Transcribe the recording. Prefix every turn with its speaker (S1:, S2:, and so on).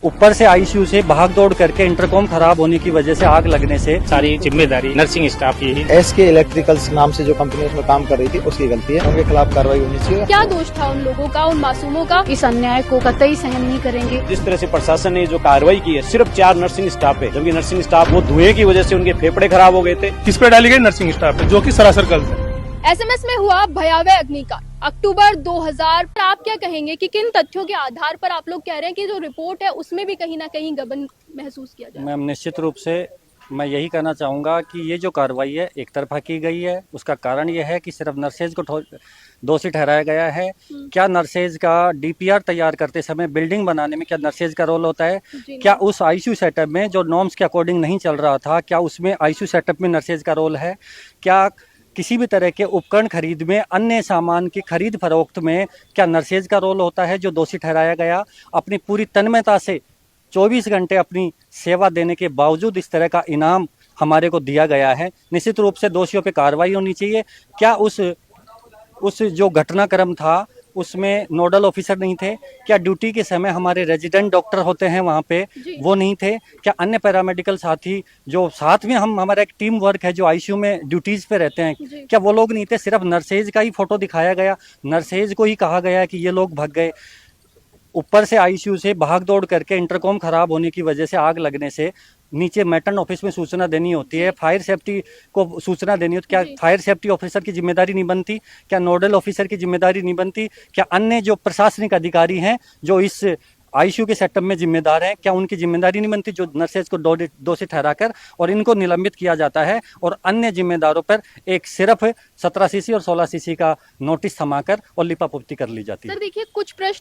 S1: ऊपर से आईसीयू से भाग दौड़ करके इंटरकॉम खराब होने की वजह से आग लगने से
S2: सारी जिम्मेदारी नर्सिंग स्टाफ की ही।
S3: SK इलेक्ट्रिकल्स नाम से जो कंपनी उसमें काम कर रही थी उसकी गलती है, उनके खिलाफ कार्रवाई होनी चाहिए।
S4: क्या दोष था उन लोगों का, उन मासूमों का? इस अन्याय को कतई सहन नहीं करेंगे।
S2: जिस तरह से प्रशासन ने जो कार्रवाई की है, सिर्फ 4 नर्सिंग स्टाफ है, जबकि नर्सिंग स्टाफ वो धुएं की वजह से उनके फेफड़े खराब हो गए थे।
S5: किस पे डाली गई? नर्सिंग स्टाफ पे, जो कि सरासर गलत है।
S4: SMS में हुआ भयावह अग्निकांड अक्टूबर 2000। आप क्या कहेंगे कि किन तथ्यों के आधार पर आप लोग कह रहे हैं कि जो रिपोर्ट है उसमें भी कहीं ना कहीं गबन महसूस किया जा रहा है?
S1: मैम निश्चित रूप से मैं यही कहना चाहूँगा कि ये जो कार्रवाई है एक तरफा की गई है। उसका कारण ये है कि सिर्फ नर्सेज को दोषी ठहराया गया है। क्या नर्सेज का DPR तैयार करते समय बिल्डिंग बनाने में क्या नर्सेज का रोल होता है?
S4: जी
S1: क्या उस आईसीयू सेटअप में जो नॉर्म्स के अकॉर्डिंग नहीं चल रहा था, क्या उसमें आईसीयू सेटअप में नर्सेज का रोल है? क्या किसी भी तरह के उपकरण खरीद में, अन्य सामान की खरीद फरोख्त में क्या नर्सेज का रोल होता है? जो दोषी ठहराया गया, अपनी पूरी तन्मयता से 24 घंटे अपनी सेवा देने के बावजूद इस तरह का इनाम हमारे को दिया गया है। निश्चित रूप से दोषियों पे कार्रवाई होनी चाहिए। क्या उस जो घटनाक्रम था उसमें नोडल ऑफिसर नहीं थे? क्या ड्यूटी के समय हमारे रेजिडेंट डॉक्टर होते हैं वहाँ पे, वो नहीं थे? क्या अन्य पैरामेडिकल साथी जो साथ में हमारा एक टीम वर्क है जो आईसीयू में ड्यूटीज पे रहते हैं, क्या वो लोग नहीं थे? सिर्फ नर्सेज का ही फोटो दिखाया गया, नर्सेज को ही कहा गया कि ये लोग भाग गए। ऊपर से आईसीयू से भाग दौड़ करके इंटरकॉम खराब होने की वजह से आग लगने से नीचे मैटर्न ऑफिस में सूचना देनी होती है, फायर सेफ्टी को सूचना देनी होती है। क्या फायर सेफ्टी ऑफिसर की जिम्मेदारी नहीं बनती? क्या नोडल ऑफिसर की जिम्मेदारी नहीं बनती? क्या अन्य जो प्रशासनिक अधिकारी हैं जो इस आईसीयू के सेटअप में जिम्मेदार हैं, क्या उनकी जिम्मेदारी नहीं बनती जो नर्सेज को दोषी ठहराकर और इनको निलंबित किया जाता है और अन्य जिम्मेदारों पर एक सिर्फ 17 सीसी और 16 सीसी का नोटिस थमाकर और लिपापोती कर ली जाती है?
S4: सर देखिए, कुछ प्रश्न